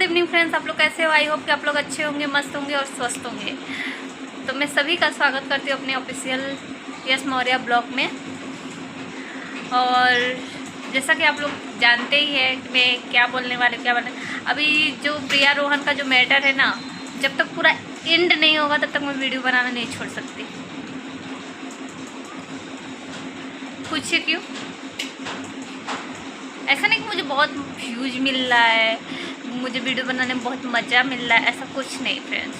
Evening friends, आप लोग कैसे हो? आई होप कि आप लोग अच्छे होंगे, मस्त होंगे और स्वस्थ होंगे। तो मैं सभी का स्वागत करती हूँ अपने ऑफिशियल यस मौर्या ब्लॉग में। और जैसा कि आप लोग जानते ही है कि मैं क्या बोलने अभी जो प्रिया रोहन का जो मैटर है ना, जब तक पूरा एंड नहीं होगा तब तक मैं वीडियो बनाना नहीं छोड़ सकती। पूछिए क्यों? ऐसा नहीं कि मुझे बहुत व्यूज मिल रहा है, मुझे वीडियो बनाने में बहुत मज़ा मिल रहा है, ऐसा कुछ नहीं फ्रेंड्स।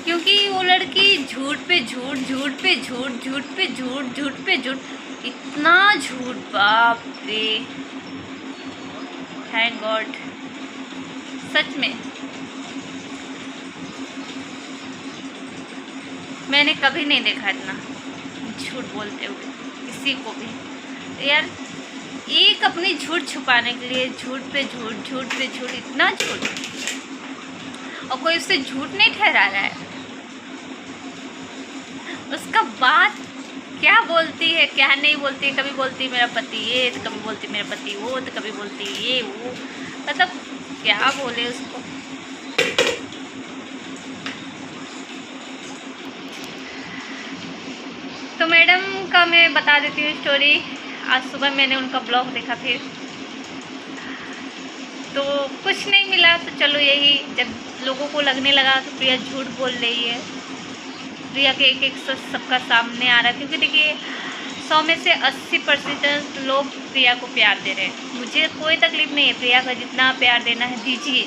क्योंकि वो लड़की झूठ पे झूठ, झूठ पे झूठ, झूठ पे झूठ, झूठ पे झूठ, इतना झूठ, बाप रे, थैंक गॉड। सच में मैंने कभी नहीं देखा इतना झूठ बोलते हुए किसी को भी। यार एक अपनी झूठ छुपाने के लिए झूठ पे झूठ, झूठ पे झूठ, इतना झूठ, और कोई उससे झूठ नहीं ठहरा रहा है। उसका बात क्या बोलती है क्या नहीं बोलती है, कभी बोलती है मेरा पति ये, तो कभी बोलती है मेरा पति वो, तो कभी बोलती है ये वो, मतलब क्या बोले उसको। तो मैडम का मैं बता देती हूँ स्टोरी। आज सुबह मैंने उनका ब्लॉग देखा, फिर तो कुछ नहीं मिला। तो चलो यही, जब लोगों को लगने लगा कि प्रिया झूठ बोल रही है, प्रिया के एक सच सबका सामने आ रहा है। क्योंकि देखिए 100 में से 80% लोग प्रिया को प्यार दे रहे हैं। मुझे कोई तकलीफ नहीं है, प्रिया का जितना प्यार देना है दीजिए,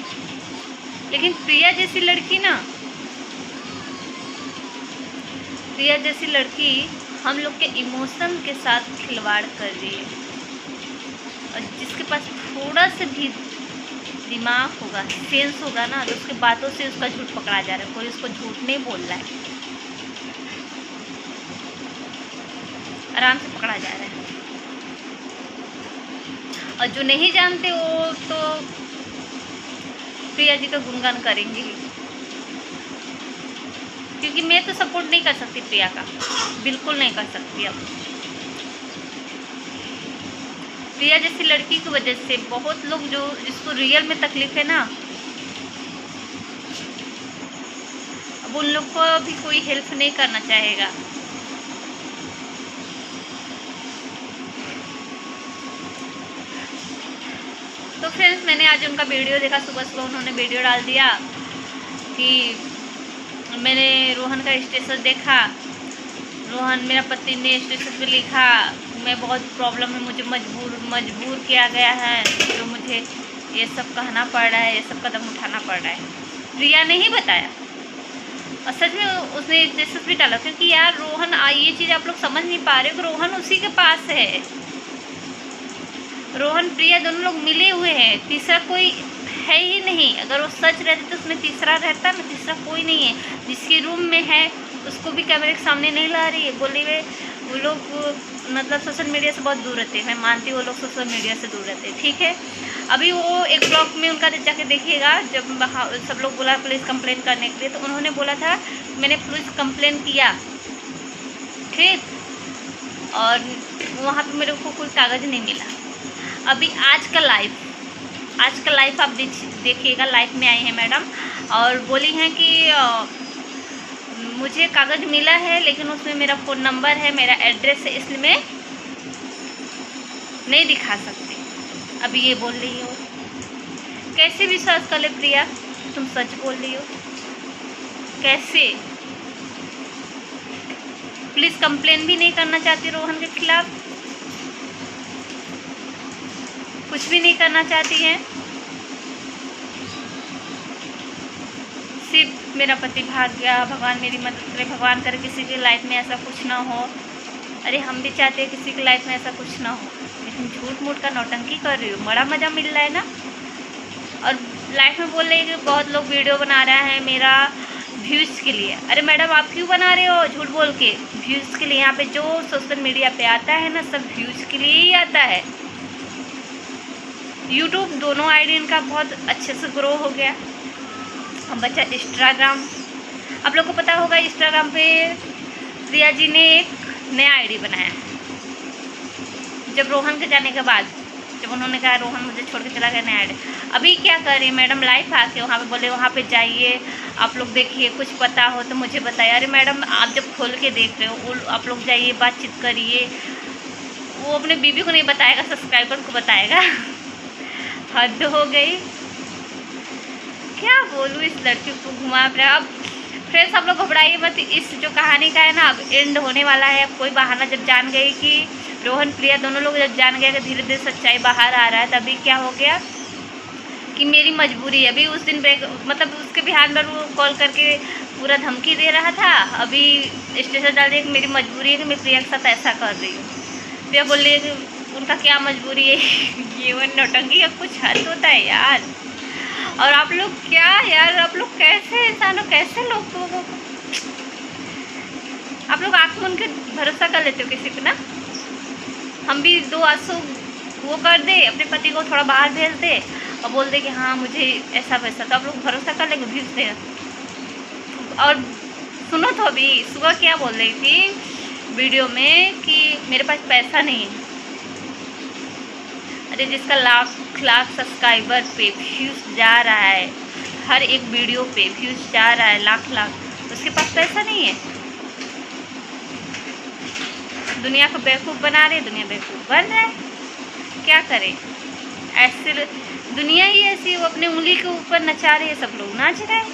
लेकिन प्रिया जैसी लड़की हम लोग के इमोशन के साथ खिलवाड़ कर रही है। और जिसके पास थोड़ा सा भी दिमाग होगा, सेंस होगा ना, तो उसकी बातों से उसका झूठ पकड़ा जा रहा है। कोई उसको झूठ नहीं बोल रहा है, आराम से पकड़ा जा रहा है। और जो नहीं जानते वो तो प्रिया जी का गुणगान करेंगे, क्योंकि मैं तो सपोर्ट नहीं कर सकती प्रिया का, बिल्कुल नहीं कर सकती। अब प्रिया जैसी लड़की की वजह से बहुत लोग जो जिसको रियल में तकलीफ है ना, अब उन लोग को भी कोई हेल्प नहीं करना चाहेगा। तो फ्रेंड्स, मैंने आज उनका वीडियो देखा। सुबह सुबह उन्होंने वीडियो डाल दिया कि मैंने रोहन का स्टेटस देखा, रोहन मेरा पति ने स्टेटस पे लिखा मैं बहुत प्रॉब्लम में, मुझे मजबूर किया गया है, तो मुझे ये सब कहना पड़ रहा है, ये सब कदम उठाना पड़ रहा है। प्रिया ने ही बताया, और सच में उसने स्टेटस भी डाला। क्योंकि यार रोहन, ये चीज़ आप लोग समझ नहीं पा रहे हो कि रोहन उसी के पास है। रोहन प्रिया दोनों लोग मिले हुए हैं, तीसरा कोई है ही नहीं। अगर वो सच रहती तो उसमें तीसरा रहता ना, तीसरा कोई नहीं है। जिसके रूम में है उसको भी कैमरे के सामने नहीं ला रही है। बोली वे वो लोग मतलब सोशल मीडिया से बहुत दूर रहते हैं। मैं मानती हूँ वो लोग सोशल मीडिया से दूर रहते हैं, ठीक है। अभी वो एक ब्लॉग में उनका जाके देखिएगा, जब सब लोग बोला पुलिस कंप्लेन करने के लिए, तो उन्होंने बोला था मैंने पुलिस कंप्लेन किया, ठीक, और वहाँ पर मेरे को कोई कागज़ नहीं मिला। अभी आज का लाइफ आप देखिएगा। लाइफ में आई हैं मैडम और बोली हैं कि मुझे कागज़ मिला है, लेकिन उसमें मेरा फ़ोन नंबर है, मेरा एड्रेस है, इसलिए मैं नहीं दिखा सकती। अभी ये बोल रही हो, कैसे विश्वास कर ले प्रिया, तुम सच बोल रही हो कैसे? पुलिस कंप्लेन भी नहीं करना चाहती रोहन के खिलाफ, कुछ भी नहीं करना चाहती हैं, सिर्फ मेरा पति भाग गया, भगवान मेरी मदद करे, भगवान करे किसी की लाइफ में ऐसा कुछ ना हो। अरे हम भी चाहते हैं किसी की लाइफ में ऐसा कुछ ना हो, लेकिन झूठ मूठ का नौटंकी कर रही हो, बड़ा मज़ा मिल रहा है ना। और लाइफ में बोल रही है कि बहुत लोग वीडियो बना रहा है मेरा व्यूज़ के लिए। अरे मैडम आप क्यों बना रहे हो झूठ बोल के? व्यूज़ के लिए? यहाँ पे जो सोशल मीडिया पे आता है ना, सब व्यूज़ के लिए ही आता है। यूट्यूब दोनों आईडी इनका बहुत अच्छे से ग्रो हो गया। अब बच्चा इंस्टाग्राम, आप लोग को पता होगा इंस्टाग्राम पे प्रिया जी ने एक नया आईडी बनाया जब रोहन के जाने के बाद, जब उन्होंने कहा रोहन मुझे छोड़ के चला गया, नया आईडी। अभी क्या कर रही है मैडम, लाइव आके वहाँ पे बोले वहाँ पे जाइए, आप लोग देखिए, कुछ पता हो तो मुझे बताइए। अरे मैडम, आप जब खोल के देख रहे हो, आप लोग जाइए, बातचीत करिए। वो अपने बीबी को नहीं बताएगा, सब्सक्राइबर को बताएगा। हद हो गई, क्या बोलूँ इस लड़की को घुमा फिरा। अब फ्रेंड्स, आप लोग घबराइए मत, इस जो कहानी का है ना, अब एंड होने वाला है। कोई बहाना जब जान गई कि रोहन प्रिया दोनों लोग जब जान गए कि धीरे धीरे सच्चाई बाहर आ रहा है, तभी क्या हो गया कि मेरी मजबूरी है। अभी उस दिन मतलब उसके बिहान पर वो कॉल करके पूरा धमकी दे रहा था, अभी स्टेटस डाल दिया कि मेरी मजबूरी है कि मैं प्रिया के साथ ऐसा कर रही हूँ। प्रिया बोल रही है कि उनका क्या मजबूरी है। ये वो नौटंकी का कुछ हद होता है यार। और आप लोग क्या यार, आप लोग कैसे इंसान हो, कैसे लोग आप लोग आँख मूंद के भरोसा कर लेते हो किसी पे ना। हम भी 2 आंसू वो कर दे, अपने पति को थोड़ा बाहर भेज दे और बोल दे कि हाँ मुझे ऐसा वैसा, तो आप लोग भरोसा कर लेंगे, भेज दे। और सुनो तो, अभी सुबह क्या बोल रही थी वीडियो में कि मेरे पास पैसा नहीं है। अरे जिसका लाख सब्सक्राइबर पे व्यूज़ जा रहा है, हर एक वीडियो पे व्यूज़ जा रहा है लाख, उसके पास पैसा नहीं है। दुनिया को बेवकूफ़ बना रहे, दुनिया बेवकूफ़ बन रहा है, क्या करें। ऐसे दुनिया ही ऐसी, वो अपने उंगली के ऊपर नचा रही है, सब लोग नाच रहे हैं।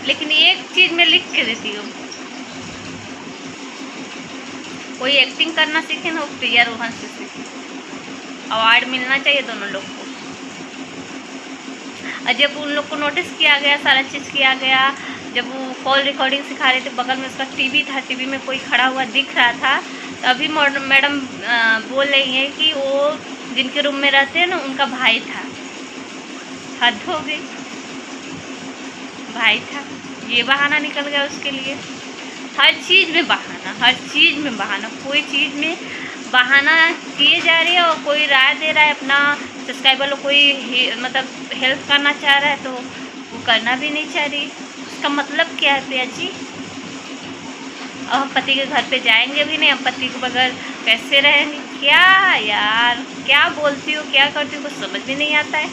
लेकिन एक चीज़ मैं लिख के देती हूँ, कोई एक्टिंग करना सीखे ना, वो प्रिया रोहन से सीखे। अवार्ड मिलना चाहिए दोनों लोग को। और जब उन लोग को नोटिस किया गया, सारा चीज़ किया गया, जब वो कॉल रिकॉर्डिंग सिखा रहे थे, बगल में उसका टीवी था, टीवी में कोई खड़ा हुआ दिख रहा था, तो अभी मैडम बोल रही है कि वो जिनके रूम में रहते हैं ना, उनका भाई था। हद हो गई, भाई था, ये बहाना निकल गया उसके लिए। हर चीज़ में बहाना, हर चीज़ में बहाना, कोई चीज़ में बहाना किए जा रही है। और कोई राय दे रहा है अपना सब्सक्राइबर लोग, कोई मतलब हेल्प करना चाह रहा है तो वो करना भी नहीं चाह रही। उसका मतलब क्या है प्रिया जी? अब हम पति के घर पे जाएंगे भी नहीं, हम पति के बगैर कैसे रहेंगे? क्या यार, क्या बोलती हो, क्या करती हो, कुछ समझ भी नहीं आता है।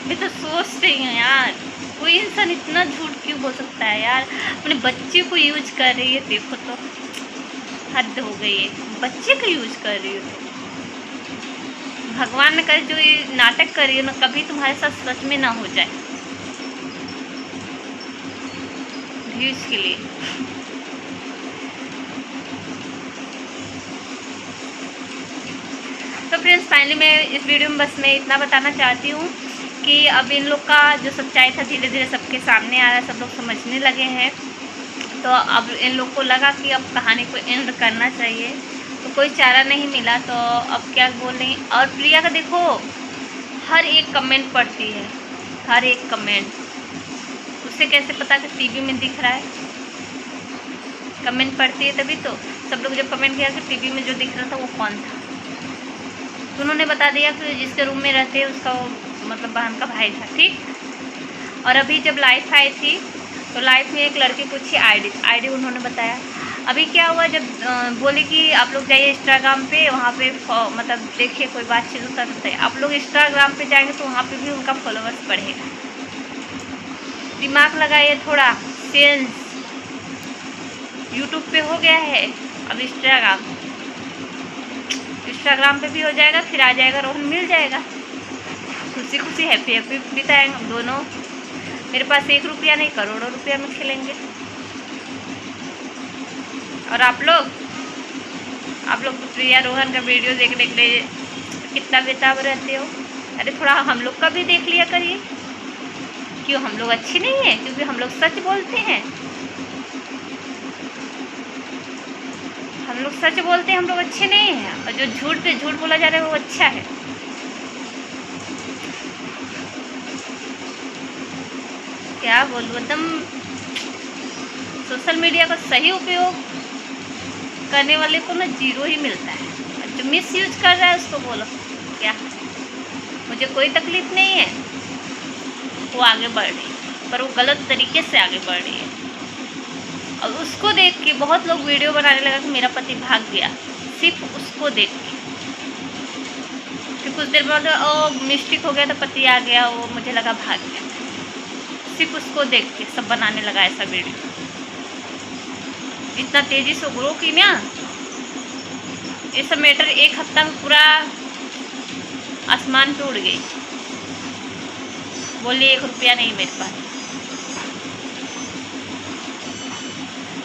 मैं तो सोच रही हूँ यार, कोई इंसान इतना झूठ क्यों बोल सकता है यार? अपने बच्चे को यूज कर रही है, देखो तो हद हो गई है, बच्चे का यूज कर रही हो। भगवान ने करे जो ये नाटक कर रही है ना, कभी तुम्हारे साथ सच में ना हो जाए व्यूज के लिए। तो फ्रेंड्स, फाइनली मैं इस वीडियो में बस मैं इतना बताना चाहती हूँ कि अब इन लोग का जो सच्चाई था धीरे धीरे सबके सामने आ रहा है, सब लोग समझने लगे हैं। तो अब इन लोग को लगा कि अब कहानी को एंड करना चाहिए, तो कोई चारा नहीं मिला, तो अब क्या बोल रही। और प्रिया का देखो, हर एक कमेंट पढ़ती है, हर एक कमेंट। उसे कैसे पता कि टीवी में दिख रहा है? कमेंट पढ़ती है तभी तो। सब लोग जब कमेंट किया कि टीवी में जो दिख रहा था वो कौन था, तो उन्होंने बता दिया कि जिसके रूम में रहते हैं उसका मतलब बहन का भाई था, ठीक। और अभी जब लाइफ आई थी तो लाइफ में एक लड़की पूछी आईडी उन्होंने बताया। अभी क्या हुआ, जब बोले कि आप लोग जाइए इंस्टाग्राम पे, वहाँ पे मतलब देखिए कोई बातचीत कर सकते हैं। आप लोग इंस्टाग्राम पे जाएंगे तो वहाँ पे भी उनका फॉलोअर्स बढ़ेगा। दिमाग लगाइए थोड़ा, सेंस। यूट्यूब पे हो गया है, अब इंस्टाग्राम पे भी हो जाएगा, फिर आ जाएगा रोहन, मिल जाएगा। खुशी खुशी हैप्पी बिताएंगे हम दोनों। मेरे पास 1 रुपया नहीं, करोड़ों रुपया में खेलेंगे। और आप लोग तो प्रिया रोहन का वीडियो देखने के लिए कितना बेताब रहते हो। अरे थोड़ा हम लोग का भी देख लिया करिए। क्यों हम लोग अच्छे नहीं हैं? क्योंकि हम लोग सच बोलते हैं, हम लोग सच बोलते हैं, हम लोग अच्छे नहीं हैं। और जो झूठ पे झूठ बोला जा रहा है वो अच्छा है। क्या बोलूँ, एकदम सोशल मीडिया का सही उपयोग करने वाले को ना 0 ही मिलता है, और जो मिस यूज कर रहा है उसको बोलो क्या। मुझे कोई तकलीफ नहीं है, वो आगे बढ़ रही है, पर वो गलत तरीके से आगे बढ़ रही है। और उसको देख के बहुत लोग वीडियो बनाने लगा कि मेरा पति भाग गया, सिर्फ उसको देख के। फिर कुछ देर बाद ओ मिस्टेक हो गया, तो पति आ गया, वो मुझे लगा भाग गया। सिर्फ उसको देख के सब बनाने लगा ऐसा वीडियो। इतना तेजी से ग्रो की ना, ये सब मैटर 1 हफ्ता में पूरा आसमान पे उड़ गई। बोली 1 रुपया नहीं मेरे पास,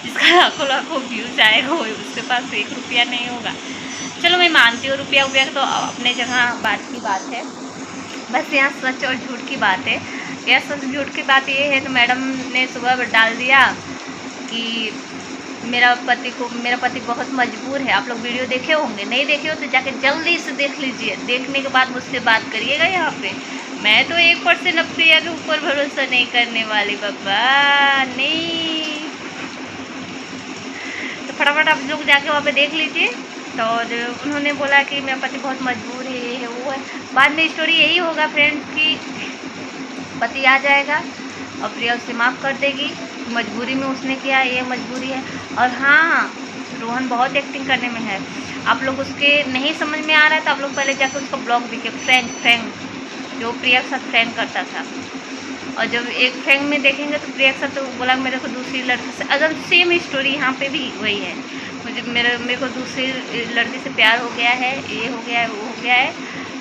जिसका लाखों व्यूज आएगा वो उसके पास 1 रुपया नहीं होगा। चलो मैं मानती हूँ रुपया वुपया तो अपने जगह बात की बात है, बस यहाँ सच और झूठ की बात है। यह सच झूठ की बात ये है, तो मैडम ने सुबह डाल दिया कि मेरा पति बहुत मजबूर है। आप लोग वीडियो देखे होंगे, नहीं देखे हो तो जाके जल्दी से देख लीजिए। देखने के बाद मुझसे बात करिएगा यहाँ पे। मैं तो 1% प्रिया के ऊपर भरोसा नहीं करने वाली बाबा, नहीं। तो फटाफट आप लोग जाके वहाँ पे देख लीजिए। तो और उन्होंने बोला कि मेरा पति बहुत मजबूर है, ये है वो है। बाद में स्टोरी यही होगा फ्रेंड्स कि पति आ जाएगा और प्रिया उसे माफ़ कर देगी, मजबूरी में उसने किया, ये मजबूरी है। और हाँ, रोहन बहुत एक्टिंग करने में है। आप लोग उसके नहीं समझ में आ रहा है तो आप लोग पहले जाकर उसका ब्लॉग देखिए, फ्रैंक जो प्रिया के साथ फ्रैंक करता था। और जब एक फ्रैंक में देखेंगे तो प्रिया के साथ तो बोला मेरे को दूसरी लड़की से, अगर सेम स्टोरी यहाँ पे भी वही है। मेरे को दूसरी लड़की से प्यार हो गया है, ये हो गया है, वो हो गया है।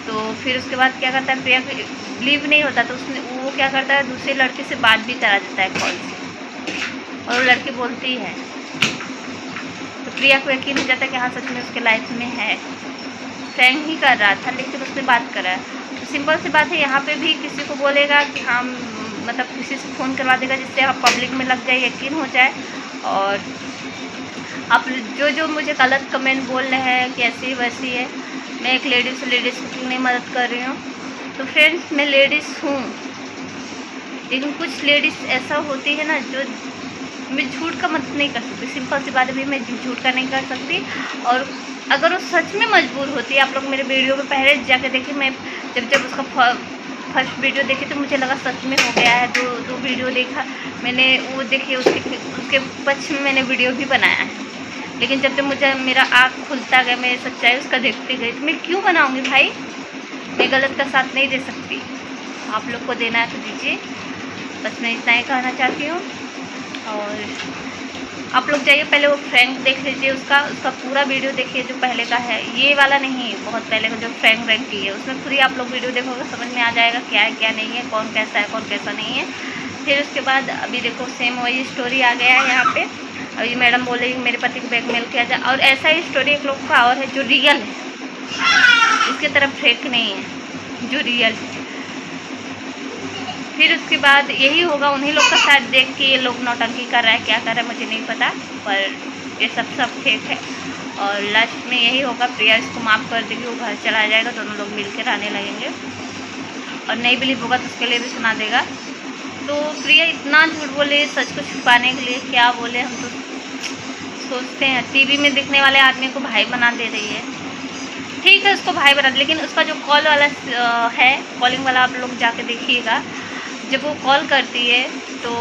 तो फिर उसके बाद क्या करता है, प्रिया को बिलीव नहीं होता तो वो क्या करता है, दूसरी लड़की से बात भी करा देता है कॉल से, और वो लड़की बोलती है तो प्रिया को यकीन हो जाता है कि हाँ सच में उसके लाइफ में है। फ्रैंक ही कर रहा था लेकिन उसने बात करा। तो सिंपल सी बात है, यहाँ पे भी किसी को बोलेगा कि हाँ मतलब किसी से फ़ोन करवा देगा जिससे आप पब्लिक में लग जाए, यकीन हो जाए। और आप जो मुझे गलत कमेंट बोल रहे हैं कि ऐसी वैसी है, मैं एक लेडीज़ की नहीं मदद कर रही हूँ। तो फ्रेंड्स मैं लेडीज़ हूँ, लेकिन कुछ लेडीज़ ऐसा होती है ना जो मैं झूठ का मदद नहीं कर सकती। सिंपल सी बात है, मैं झूठ का नहीं कर सकती। और अगर वो सच में मजबूर होती है, आप लोग मेरे वीडियो में पहले जाके देखिए, मैं जब उसका फर्स्ट वीडियो देखी तो मुझे लगा सच में हो गया है। दो वीडियो देखा मैंने, वो देखिए उसके पक्ष में मैंने वीडियो भी बनाया है। लेकिन जब मुझे मेरा आँख खुलता गया, मैं सच्चाई उसका देखती गई, तो मैं क्यों बनाऊँगी भाई, मैं गलत का साथ नहीं दे सकती। आप लोग को देना है तो दीजिए, बस मैं इतना ही कहना चाहती हूँ। और आप लोग जाइए पहले वो फ्रैंक देख लीजिए, उसका पूरा वीडियो देखिए जो पहले का है, ये वाला नहीं, बहुत पहले का जो फ्रैंक की है, उसमें पूरी आप लोग वीडियो देखोगे समझ में आ जाएगा क्या है क्या नहीं है, कौन कैसा है कौन कैसा नहीं है। फिर उसके बाद अभी देखो सेम वही स्टोरी आ गया है यहाँ पे। अभी मैडम बोल रही मेरे पति को ब्लैकमेल किया जाए, और ऐसा ही स्टोरी एक लोग का और है जो रियल है, इसकी तरफ फेक नहीं है, जो रियल है। फिर उसके बाद यही होगा, उन्हीं लोग का साथ देख के ये लोग नौटंकी कर रहा है, क्या कर रहा है मुझे नहीं पता, पर ये सब फेक है। और लास्ट में यही होगा, प्रिया इसको माफ़ कर देगी, वो घर चला जाएगा, दोनों लोग मिलकर रहने लगेंगे। और नहीं बिलीव होगा तो उसके लिए भी सुना देगा। तो प्रिया इतना झूठ बोले सच को छुपाने के लिए, क्या बोले, हम तो सोचते हैं टीवी में दिखने वाले आदमी को भाई बना दे रही है। ठीक है उसको भाई बना दे, लेकिन उसका जो कॉल वाला है, कॉलिंग वाला, आप लोग जाके देखिएगा। जब वो कॉल करती है तो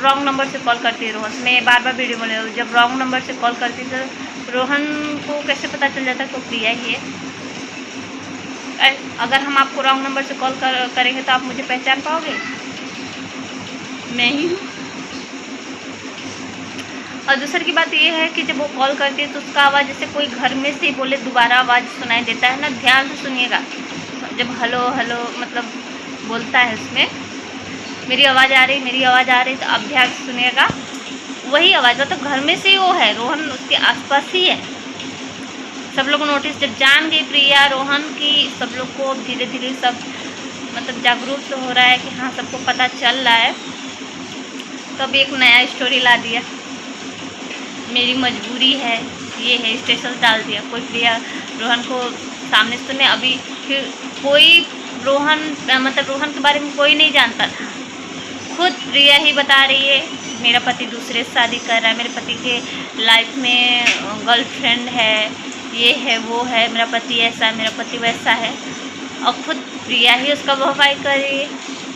रॉन्ग नंबर से कॉल करती है रोहन। मैं बार बार वीडियो में ले रही हूँ, जब रॉन्ग नंबर से कॉल करती है तो रोहन को कैसे पता चल जाता है कि वो प्रिया ही है। अगर हम आपको रॉन्ग नंबर से कॉल करेंगे तो आप मुझे पहचान पाओगे, मैं ही हूँ। और दूसरी की बात ये है कि जब वो कॉल करती है तो उसका आवाज़ जैसे कोई घर में से बोले दोबारा आवाज़ सुनाई देता है ना, ध्यान से सुनिएगा। जब हेलो हेलो मतलब बोलता है उसमें, मेरी आवाज़ आ रही, तो आप ध्यान से सुनिएगा, वही आवाज़ मतलब घर में से ही वो है, रोहन उसके आसपास ही है। सब लोग नोटिस जब जान गई प्रिया रोहन की, सब लोग को धीरे धीरे सब मतलब जागरूक तो हो रहा है कि हाँ सबको पता चल रहा है। तो अब एक नया स्टोरी ला दिया, मेरी मजबूरी है, ये है, स्टेटस डाल दिया। कोई प्रिया रोहन को सामने सुने, अभी फिर कोई रोहन के बारे में कोई नहीं जानता था, खुद प्रिया ही बता रही है मेरा पति दूसरे से शादी कर रहा है, मेरे पति के लाइफ में गर्लफ्रेंड है, ये है वो है, मेरा पति ऐसा है, मेरा पति वैसा है। और खुद प्रिया ही उसका भरपाई कर रही है।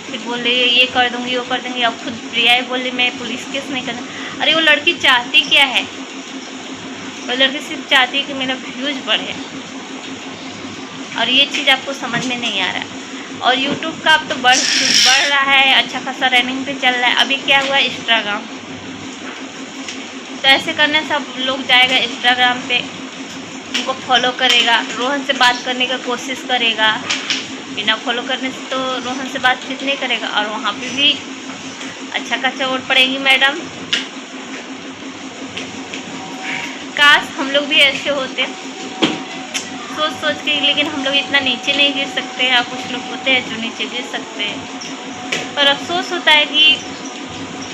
फिर बोल रही है ये कर दूँगी वो कर दूँगी, अब खुद प्रिया ही बोल रही मैं पुलिस केस नहीं करना। अरे वो लड़की चाहती क्या है? वो लड़की सिर्फ चाहती है कि मेरा व्यूज़ बढ़े, और ये चीज़ आपको समझ में नहीं आ रहा है। और यूट्यूब का अब तो बढ़ रहा है, अच्छा खासा रनिंग पे चल रहा है। अभी क्या हुआ, इंस्टाग्राम, तो ऐसे करने सब लोग जाएगा इंस्टाग्राम पे, उनको फॉलो करेगा, रोहन से बात करने का कोशिश करेगा। बिना फॉलो करने से तो रोहन से बातचीत नहीं करेगा, और वहाँ पे भी अच्छा खासा वोट पड़ेगी मैडम। काश हम लोग भी ऐसे होते, सोच सोच के, लेकिन हम लोग इतना नीचे नहीं गिर सकते हैं। कुछ लोग होते हैं जो नीचे गिर सकते हैं, पर अफसोस होता है कि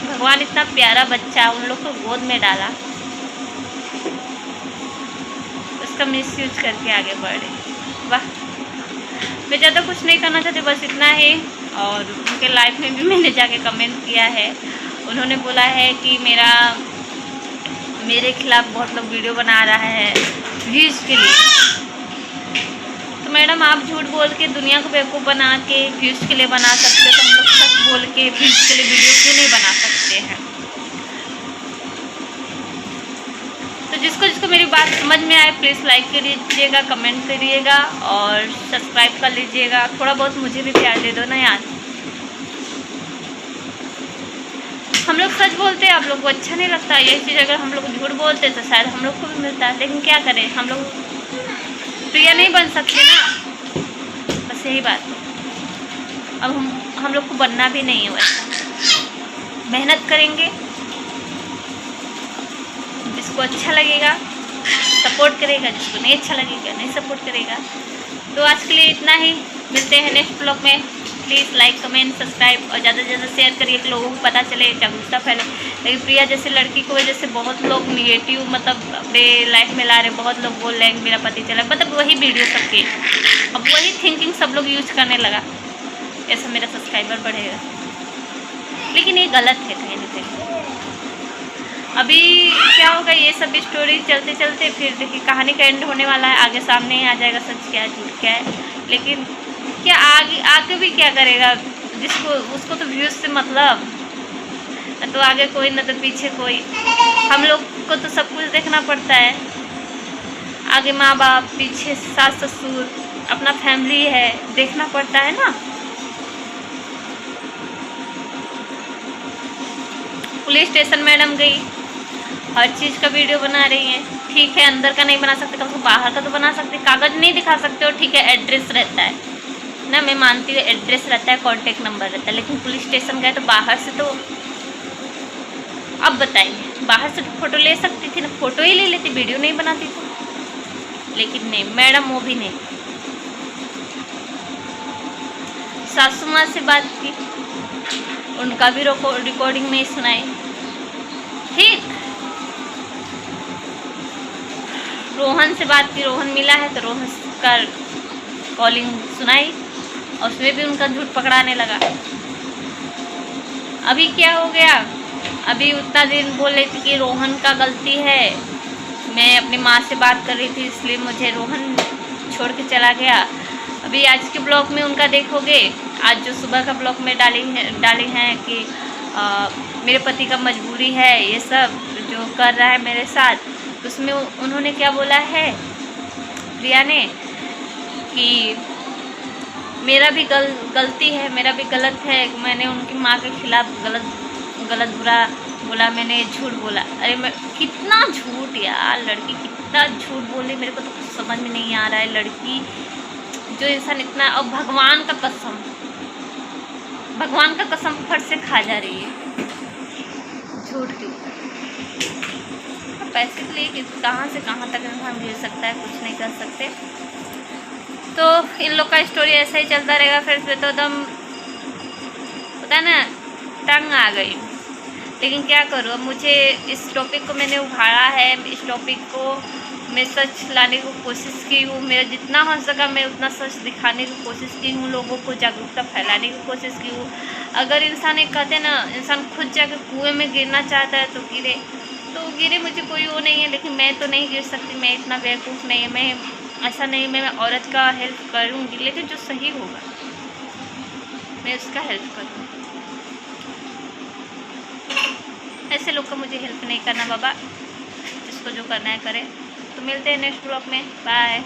भगवान इतना प्यारा बच्चा उन लोग को गोद में डाला, उसका मिसयूज करके आगे बढ़े। वाह, मैं ज़्यादा कुछ नहीं करना चाहती, बस इतना ही। और उनके लाइफ में भी मैंने जाके कमेंट किया है, उन्होंने बोला है कि मेरे खिलाफ बहुत लोग वीडियो बना रहा है व्यूज़ के लिए। तो मैडम आप झूठ बोल के दुनिया को बेवकूफ़ बना के व्यूज़ के लिए बना सकते हो, तो हम लोग सच बोल के व्यूज़ के लिए वीडियो क्यों नहीं बना सकते हैं? तो जिसको मेरी बात समझ में आए प्लीज़ लाइक कर लीजिएगा, कमेंट करिएगा और सब्सक्राइब कर लीजिएगा। थोड़ा बहुत मुझे भी प्यार दे दो ना यार। हम लोग सच बोलते हैं, आप लोग को अच्छा नहीं लगता। यही चीज़ अगर हम लोग झूठ बोलते तो शायद हम लोग को भी मिलता है, लेकिन क्या करें, हम लोग प्रिया नहीं बन सकते ना, बस यही बात है। अब हम लोग को बनना भी नहीं है वैसा। मेहनत करेंगे, जिसको अच्छा लगेगा सपोर्ट करेगा, जिसको नहीं अच्छा लगेगा नहीं सपोर्ट करेगा। तो आज के लिए इतना ही, मिलते हैं नेक्स्ट ब्लॉग में। प्लीज़ लाइक कमेंट सब्सक्राइब और ज़्यादा से ज़्यादा शेयर करिए कि लोगों को पता चले, जागरूकता फैले। लेकिन प्रिया जैसे लड़की को वजह से बहुत लोग निगेटिव मतलब अपने लाइफ में ला रहे, बहुत लोग बोल रहे हैं मेरा पति चला, मतलब वही वीडियो सबके, अब वही थिंकिंग सब लोग यूज करने लगा, ऐसा मेरा सब्सक्राइबर बढ़ेगा। लेकिन ये गलत है कहीं ना कहीं। अभी क्या होगा, ये सब स्टोरी चलते चलते फिर देखिए कहानी का एंड होने वाला है, आगे सामने ही आ जाएगा सच क्या है झूठ क्या है। लेकिन क्या आगे भी क्या करेगा, जिसको उसको तो व्यूज़ से मतलब, न तो आगे कोई न तो पीछे कोई। हम लोग को तो सब कुछ देखना पड़ता है, आगे माँ बाप, पीछे सास ससुर, अपना फैमिली है, देखना पड़ता है ना। पुलिस स्टेशन मैडम गई, हर चीज़ का वीडियो बना रही है, ठीक है अंदर का नहीं बना सकते, कम से कम बाहर का तो बना सकते। कागज़ नहीं दिखा सकते हो, ठीक है एड्रेस रहता है ना, मैं मानती हूँ एड्रेस रहता है, कॉन्टेक्ट नंबर रहता है, लेकिन पुलिस स्टेशन गए तो बाहर से तो, अब बताइए, बाहर से तो फ़ोटो ले सकती थी ना, फ़ोटो ही ले लेती, वीडियो नहीं बनाती थी। लेकिन नहीं मैडम, वो भी नहीं। सासू माँ से बात की, उनका भी रिकॉर्डिंग नहीं सुनाई, ठीक। रोहन से बात की, रोहन मिला है तो रोहन का कॉलिंग सुनाई, और उसमें भी उनका झूठ पकड़ाने लगा। अभी क्या हो गया, अभी उतना दिन बोल रही थी कि रोहन का गलती है, मैं अपनी माँ से बात कर रही थी इसलिए मुझे रोहन छोड़ के चला गया। अभी आज के ब्लॉग में उनका देखोगे, आज जो सुबह का ब्लॉग में डाली हैं कि मेरे पति का मजबूरी है, ये सब जो कर रहा है मेरे साथ, उसमें उन्होंने क्या बोला है प्रिया ने कि मेरा भी गलती है, मेरा भी गलत है, मैंने उनकी माँ के खिलाफ गलत बुरा बोला, मैंने झूठ बोला। अरे मैं कितना झूठ यार, लड़की कितना झूठ बोली, मेरे को तो कुछ समझ में नहीं आ रहा है। लड़की जो इंसान इतना, और भगवान का कसम फट से खा जा रही है झूठ के ऊपर। पैसे के लिए कहाँ से कहाँ तक इंसान गिर सकता है, कुछ नहीं कर सकते। तो इन लोग का स्टोरी ऐसा ही चलता रहेगा। फिर से तो एकदम पता है ना, तंग आ गई। लेकिन क्या करूँ, अब मुझे इस टॉपिक को मैंने उभारा है, इस टॉपिक को मैं सच लाने की कोशिश की हूँ, मेरा जितना हो सका मैं उतना सच दिखाने की कोशिश की हूँ, लोगों को जागरूकता फैलाने की कोशिश की हूँ। अगर इंसान एक कहते हैं ना, इंसान खुद जाकर कुएं में गिरना चाहता है तो गिरे, मुझे कोई वो नहीं है। लेकिन मैं तो नहीं गिर सकती, मैं इतना बेवकूफ़ नहीं है, मैं ऐसा नहीं मैं औरत का हेल्प करूँगी, लेकिन जो सही होगा मैं उसका हेल्प करूँगी। ऐसे लोग का मुझे हेल्प नहीं करना बाबा, जिसको जो करना है करे। तो मिलते हैं नेक्स्ट ब्लॉग में, बाय।